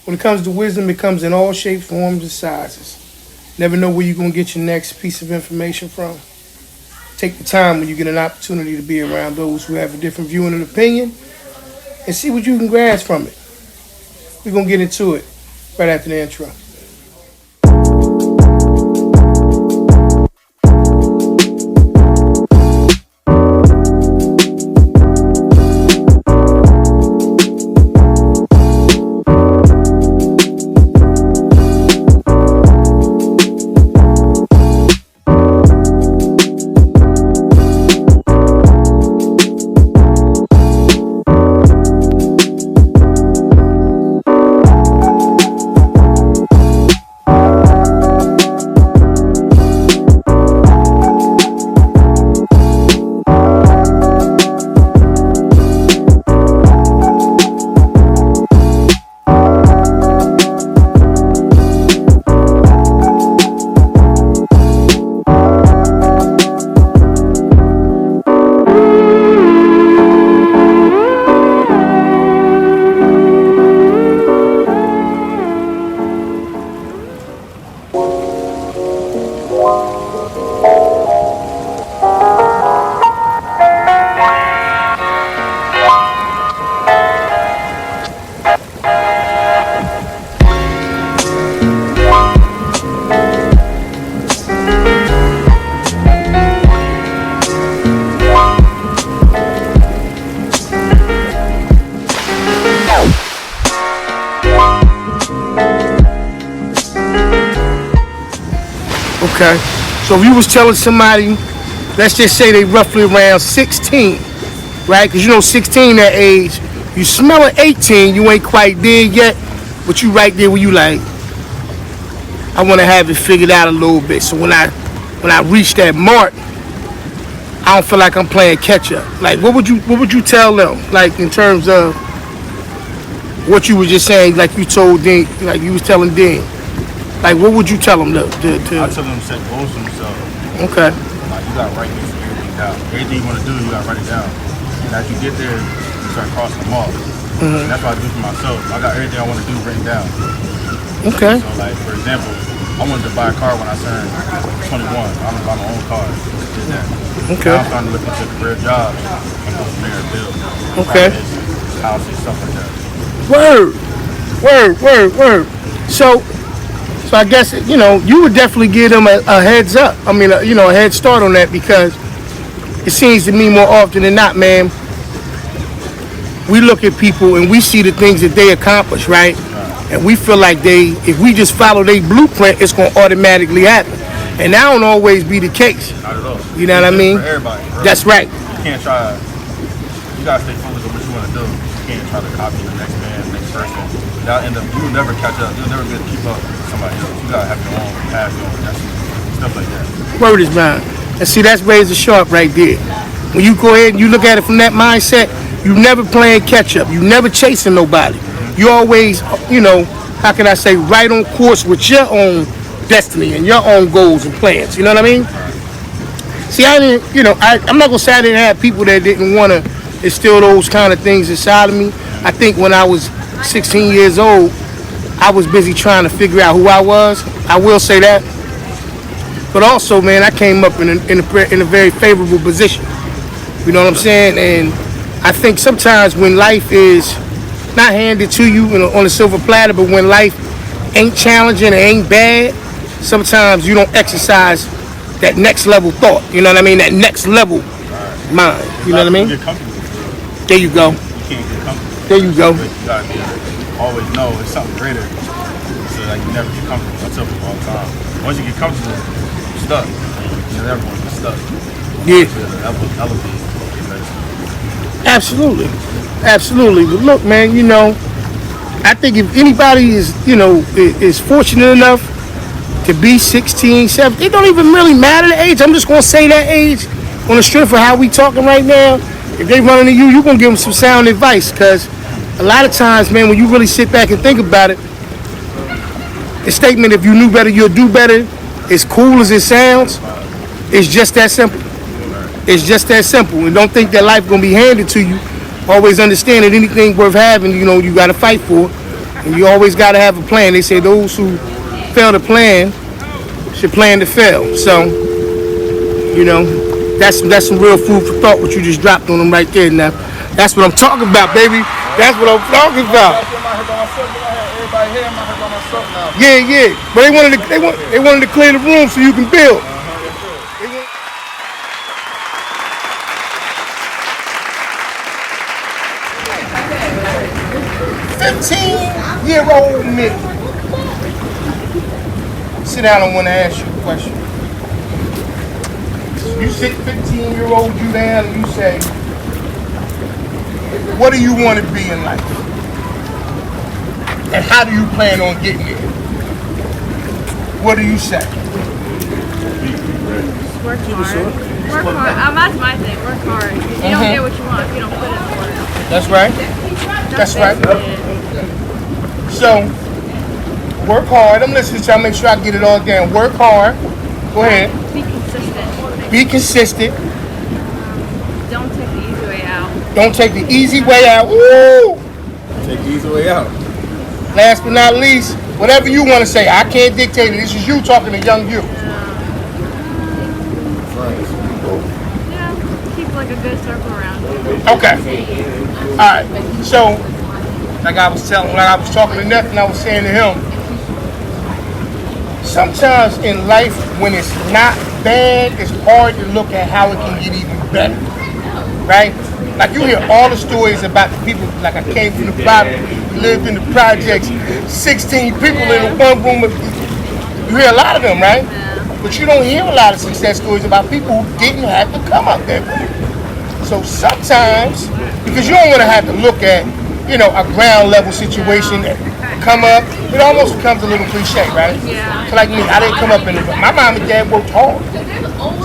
When it comes to wisdom, it comes in all shapes, forms, and sizes. Never know where you're going to get your next piece of information from. Take the time when you get an opportunity to be around those who have a different view and an opinion and see what you can grasp from it. We're going to get into it right after the intro. Okay, so if you was telling somebody, let's just say they roughly around 16, right? Because you know 16 that age, you smell at 18, you ain't quite there yet, but you right there where you like, I want to have it figured out a little bit. So when I reach that mark, I don't feel like I'm playing catch up. Like what would you tell them? Like in terms of what you were just saying, like you told Dean, like you was telling Dean. Like, what would you tell them to? I tell them to set goals for themselves. Okay. Like, you got to write everything down. Everything you want to do, you got to write it down. And as you get there, you start crossing them off. And that's what I do for myself. I got everything I want to do written down. Okay. So, like, for example, I wanted to buy a car when I turned 21. I wanted to buy my own car. Did that. Okay. Now I'm starting to look into career jobs and go from there and build. Okay. Houses, stuff like that. Word. So I guess, you know, you would definitely give them a heads up. I mean, a head start on that, because it seems to me more often than not, man, we look at people and we see the things that they accomplish, right? And we feel like if we just follow their blueprint, it's going to automatically happen. And that don't always be the case. Not at all. You know what I mean? For everybody. Bro. That's right. You can't try, you got to stay focused on what you want to do. You can't try to copy the next man, the next person. You'll never catch up. You'll never be able to keep up with somebody else. You gotta have your own path, your own destiny, stuff like that. Word is mine. And see, that's razor sharp right there. When you go ahead and you look at it from that mindset, you never playing catch up. You never chasing nobody. You always, how can I say, right on course with your own destiny and your own goals and plans. You know what I mean? See, I didn't, I'm not gonna say I didn't have people that didn't want to instill those kind of things inside of me. I think when I was 16 years old, I was busy trying to figure out who I was. I will say that. But also, man, I came up in a very favorable position. You know what I'm saying? And I think sometimes when life is not handed to you on a silver platter, but when life ain't challenging and ain't bad, sometimes you don't exercise that next level thought. You know what I mean? That next level mind. You know what I mean? There you go. You can't get comfortable. There you go. You gotta always know it's something greater. So like you never get comfortable. I tell people all the time. Once you get comfortable, you're stuck. You're never going to get stuck. Yeah. Elevate. Absolutely. But look, man, I think if anybody is fortunate enough to be 16, 17, it don't even really matter the age. I'm just gonna say that age on the strength of how we talking right now. If they run into you're gonna give them some sound advice, because a lot of times, man, when you really sit back and think about it, the statement, if you knew better, you'll do better, as cool as it sounds, it's just that simple. It's just that simple. And don't think that life gonna be handed to you. Always understand that anything worth having, you gotta fight for. And you always got to have a plan. They say those who fail to plan should plan to fail. So, you know, that's some real food for thought, what you just dropped on them right there. Now, that's what I'm talking about, baby. That's what I'm talking about. Yeah. But they wanted to clear the room so you can build. 15-year-old me. Sit down, I want to ask you a question. You sit 15-year-old you down and you say, what do you want to be in life? And how do you plan on getting there? What do you say? Work hard. Work hard. That's my thing. Work hard. You don't get what you want if you don't put in the work. That's right. That's right. So, work hard. I'm listening to y'all. Make sure I get it all down. Work hard. Go ahead. Be consistent. Be consistent. Don't take the easy way out. Don't take the easy way out. Woo! Take the easy way out. Last but not least, whatever you want to say. I can't dictate it. This is you talking to young you. Yeah, keep like a good circle around you. Okay. All right. So, like I was talking to Nathan, I was saying to him, sometimes in life, when it's not bad, it's hard to look at how it can get even better, right? Like you hear all the stories about the people, like I came from the bottom, lived in the projects, 16 people in one room. You hear a lot of them, right? But you don't hear a lot of success stories about people who didn't have to come up there. So sometimes, because you don't want to have to look at, you know, a ground level situation that come up, it almost becomes a little cliche, right? Yeah. So like me, I didn't come up in the, my mom and dad worked hard.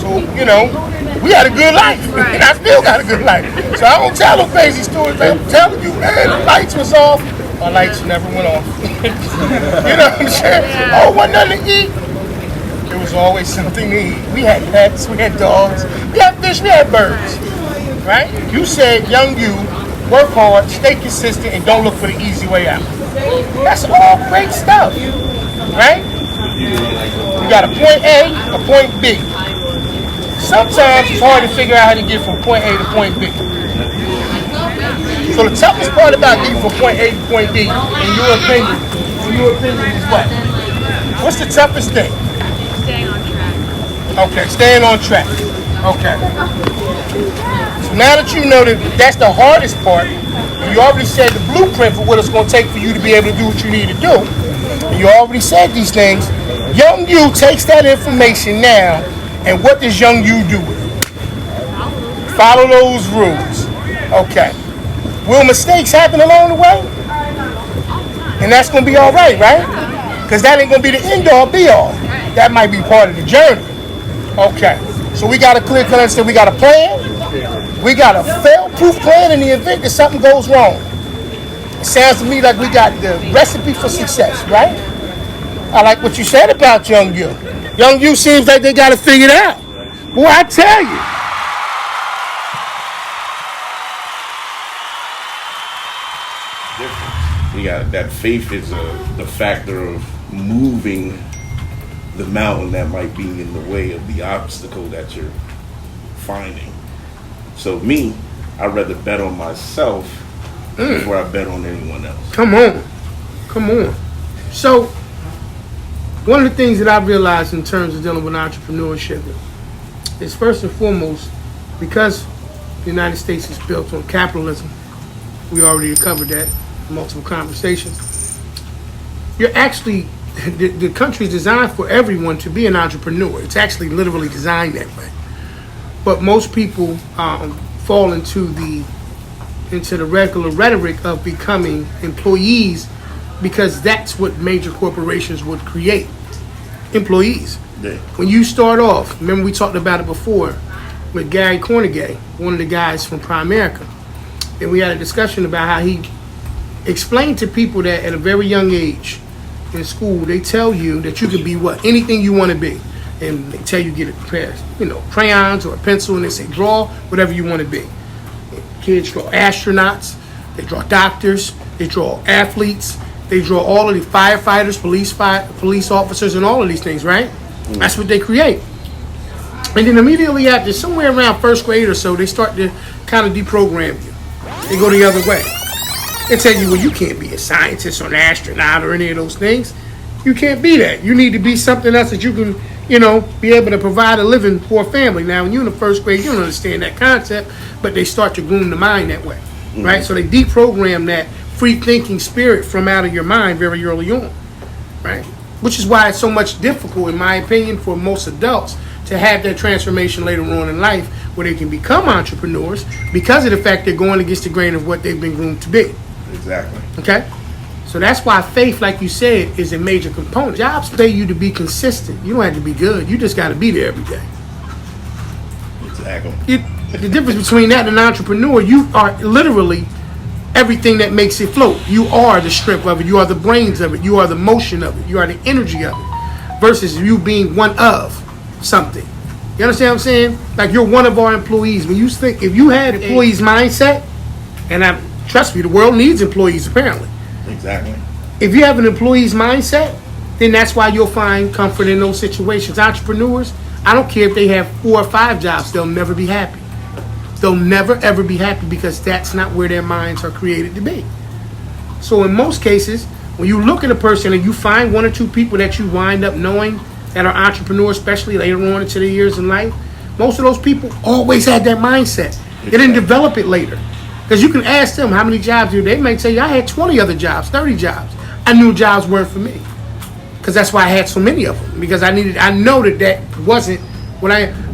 So, you know, we had a good life. Right. And I still got a good life. So I don't tell no crazy stories, man. I'm telling you, man, the lights was off. My lights never went off. You know what I'm saying? Yeah. Oh, wasn't nothing to eat. There was always something to eat. We had pets, we had dogs, we had fish, we had birds. Right? You said, young you, work hard, stay consistent, and don't look for the easy way out. That's all great stuff, right? You got a point A, a point B. Sometimes it's hard to figure out how to get from point A to point B. So the toughest part about getting from point A to point B, in your opinion, is what? What's the toughest thing? Staying on track. Okay, staying on track. Okay. So now that you know that that's the hardest part, and you already said the blueprint for what it's going to take for you to be able to do what you need to do, and you already said these things, young you takes that information now, and what does young you do with it? Follow those rules. Okay. Will mistakes happen along the way? And that's going to be all right, right? Because that ain't going to be the end all be all. That might be part of the journey. Okay. So we got a clear cut understanding. We got a plan. We got a fail-proof plan in the event that something goes wrong. It sounds to me like we got the recipe for success, right? I like what you said about young you. Young you seems like they got it figured out. Boy, I tell you. You got that faith is the factor of moving the mountain that might be in the way of the obstacle that you're finding. So me, I'd rather bet on myself before I bet on anyone else. Come on. So, one of the things that I've realized in terms of dealing with entrepreneurship is first and foremost, because the United States is built on capitalism, we already covered that in multiple conversations. You're actually, the country is designed for everyone to be an entrepreneur. It's actually literally designed that way. But most people fall into the regular rhetoric of becoming employees because that's what major corporations would create, employees. Yeah. When you start off, remember we talked about it before with Gary Cornegay, one of the guys from Primerica, and we had a discussion about how he explained to people that at a very young age in school, they tell you that you can be anything you want to be. And they tell you get a pair of, crayons or a pencil, and they say draw whatever you want to be. Kids draw astronauts, they draw doctors, they draw athletes, They draw all of the firefighters, police officers, and all of these things, right? That's what they create. And then immediately after, somewhere around first grade or so, they start to kind of deprogram you. They go the other way. They tell you, well, you can't be a scientist or an astronaut or any of those things. You can't be that. You need to be something else that you can, be able to provide a living for a family. Now, when you're in the first grade, you don't understand that concept, but they start to groom the mind that way, right? So they deprogram that free thinking spirit from out of your mind very early on, right? Which is why it's so much difficult, in my opinion, for most adults to have that transformation later on in life where they can become entrepreneurs because of the fact they're going against the grain of what they've been groomed to be. Exactly. Okay? So that's why faith, like you said, is a major component. Jobs pay you to be consistent. You don't have to be good. You just got to be there every day. Exactly. The difference between that and an entrepreneur, you are literally everything that makes it float. You are the strength of it. You are the brains of it. You are the motion of it. You are the energy of it. Versus you being one of something. You understand what I'm saying? Like you're one of our employees. When you think, if you had employees mindset, and trust me, the world needs employees apparently. Exactly. If you have an employee's mindset, then that's why you'll find comfort in those situations. Entrepreneurs, I don't care if they have 4 or 5 jobs, they'll never be happy. They'll never ever be happy because that's not where their minds are created to be. So in most cases, when you look at a person and you find 1 or 2 people that you wind up knowing that are entrepreneurs, especially later on into their years in life, most of those people always had that mindset. They didn't develop it later. Because you can ask them how many jobs do they may say, I had 20 other jobs, 30 jobs. I knew jobs weren't for me. Because that's why I had so many of them. Because I know that wasn't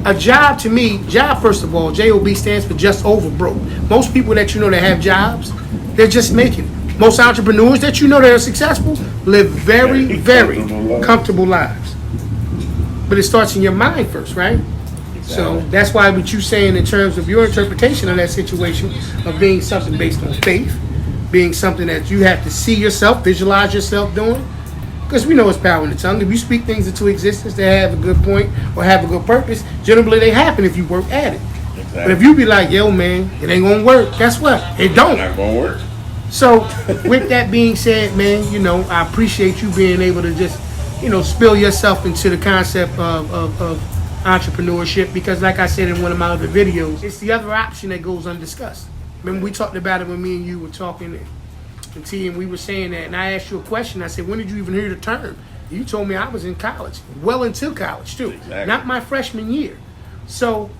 a job to me. Job, first of all, JOB stands for just over broke. Most people that you know that have jobs, they're just making it. Most entrepreneurs that you know that are successful live very, very comfortable lives. But it starts in your mind first, right? So that's why what you're saying in terms of your interpretation of that situation of being something based on faith, being something that you have to see yourself, visualize yourself doing. Because we know it's power in the tongue. If you speak things into existence that have a good point or have a good purpose, generally they happen if you work at it. Exactly. But if you be like, yo man, it ain't gonna work, guess what? It don't. It's not gonna work. So with that being said, man, I appreciate you being able to just, spill yourself into the concept of entrepreneurship, because like I said in one of my other videos, it's the other option that goes undiscussed. Remember we talked about it when me and you were talking and T, and we were saying that, and I asked you a question. I said, when did you even hear the term? You told me I was in college, well into college too. Exactly. Not my freshman year. So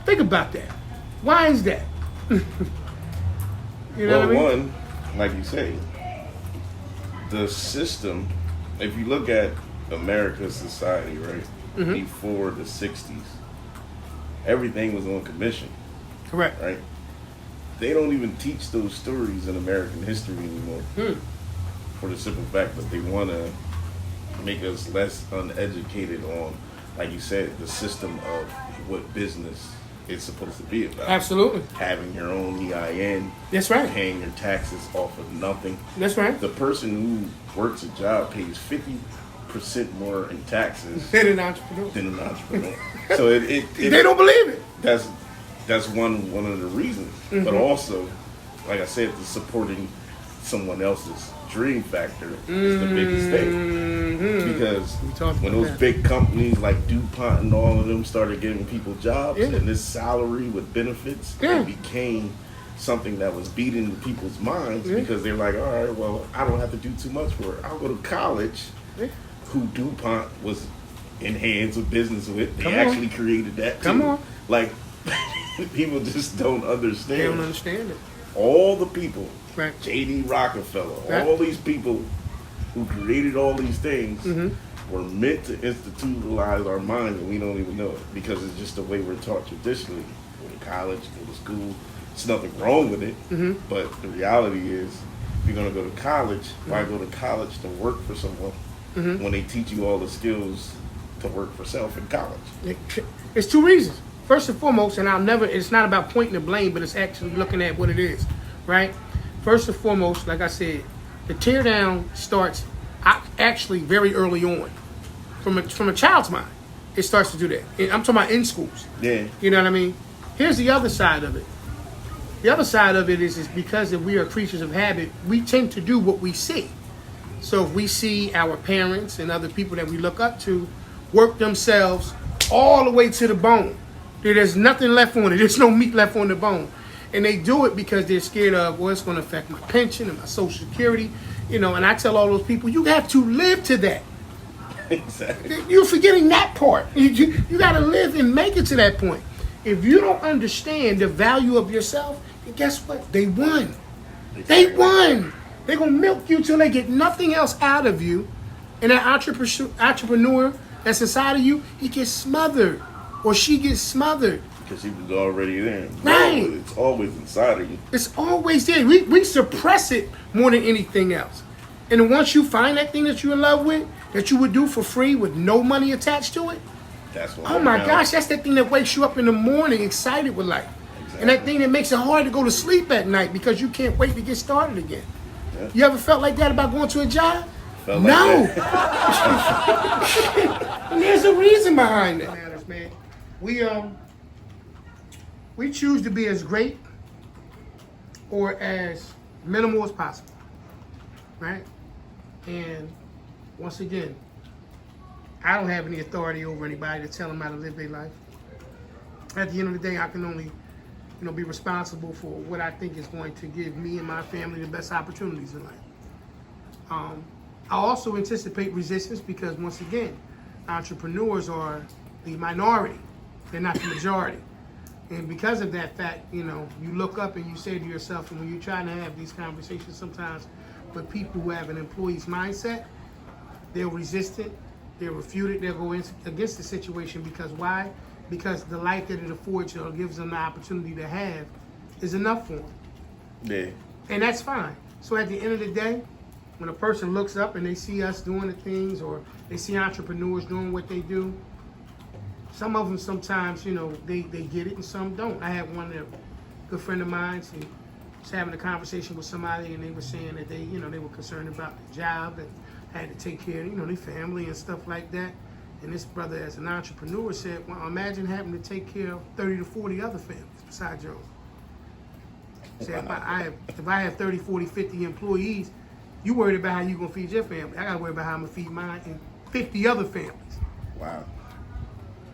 think about that. Why is that? You know what I mean? One, like you say, the system, if you look at America's society, right? Before the 60s, everything was on commission. Correct. Right? They don't even teach those stories in American history anymore. For the simple fact that they want to make us less uneducated on, like you said, the system of what business is supposed to be about. Absolutely. Having your own EIN. That's right. Paying your taxes off of nothing. That's right. The person who works a job pays 50% more in taxes than an entrepreneur. So it they don't believe it. That's one of the reasons. But also, like I said, the supporting someone else's dream factor is the biggest thing. Because when those big companies like DuPont and all of them started giving people jobs, and this salary with benefits, it became something that was beating people's minds because they're like, all right, well, I don't have to do too much for it. I'll go to college. Who DuPont was in hands of business with. They actually created that too. Like, people just don't understand. They don't understand it. All the people, right. J.D. Rockefeller, all these people who created all these things were meant to institutionalize our minds, and we don't even know it because it's just the way we're taught traditionally. Go to college, go to school. There's nothing wrong with it, but the reality is, if you're going to go to college, why go to college to work for someone when they teach you all the skills to work for self in college? It's 2 reasons. First and foremost, and it's not about pointing the blame, but it's actually looking at what it is, right? First and foremost, like I said, the tear down starts actually very early on. From a child's mind, it starts to do that. I'm talking about in schools. Yeah. You know what I mean? Here's the other side of it. The other side of it is because if we are creatures of habit, we tend to do what we see. So if we see our parents and other people that we look up to work themselves all the way to the bone, there's nothing left on it. There's no meat left on the bone. And they do it because they're scared of, well, it's going to affect my pension and my Social Security. And I tell all those people, you have to live to that. Exactly. You're forgetting that part. You got to live and make it to that point. If you don't understand the value of yourself, then guess what? They won. They won. They're going to milk you till they get nothing else out of you. And that entrepreneur that's inside of you, he gets smothered or she gets smothered. Because he was already there. Right. It's always inside of you. It's always there. We suppress it more than anything else. And then once you find that thing that you're in love with, that you would do for free with no money attached to it, That's what oh my gosh, that's that thing that wakes you up in the morning excited with life. Exactly. And that thing that makes it hard to go to sleep at night because you can't wait to get started again. Yeah. You ever felt like that about going to a job? Felt like No. that. And there's a reason behind that. Matters, man. We choose to be as great or as minimal as possible, right? And once again, I don't have any authority over anybody to tell them how to live their life. At the end of the day, I can only, be responsible for what I think is going to give me and my family the best opportunities in life. I also anticipate resistance because, once again, entrepreneurs are the minority. They're not the majority. And because of that fact, you look up and you say to yourself, and when you're trying to have these conversations sometimes with people who have an employee's mindset, they'll resist it, they'll refute it, they'll go against the situation because why? Because the life that it affords or gives them the opportunity to have is enough for them. Yeah. And that's fine. So at the end of the day, when a person looks up and they see us doing the things or they see entrepreneurs doing what they do, some of them sometimes, they get it and some don't. I had one good friend of mine, he was having a conversation with somebody and they were saying that they were concerned about the job and had to take care of, their family and stuff like that. And this brother, as an entrepreneur, said, well, imagine having to take care of 30 to 40 other families besides your own. Said, if I have 30, 40, 50 employees, you worried about how you're going to feed your family. I got to worry about how I'm going to feed mine and 50 other families. Wow.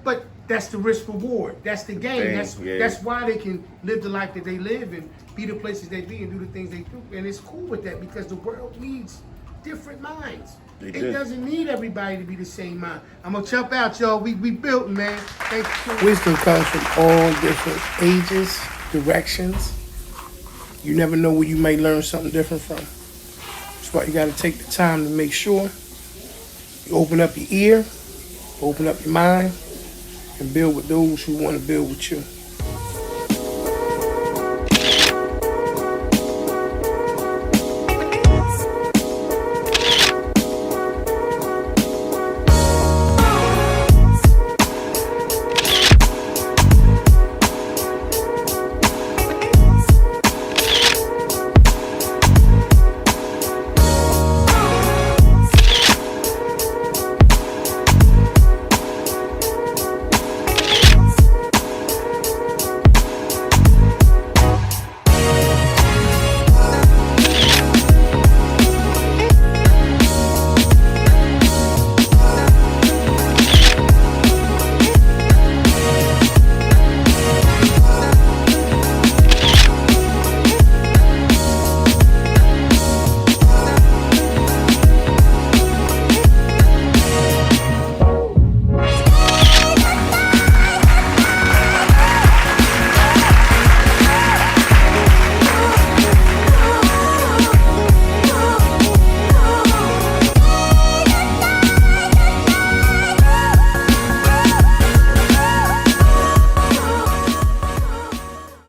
But that's the risk reward. That's the game. That's why they can live the life that they live and be the places they be and do the things they do. And it's cool with that because the world needs different minds. It doesn't need everybody to be the same mind. I'm going to jump out, y'all. We built, man. Thank you. Wisdom comes from all different ages, directions. You never know where you may learn something different from. That's why you got to take the time to make sure you open up your ear, open up your mind, and build with those who want to build with you.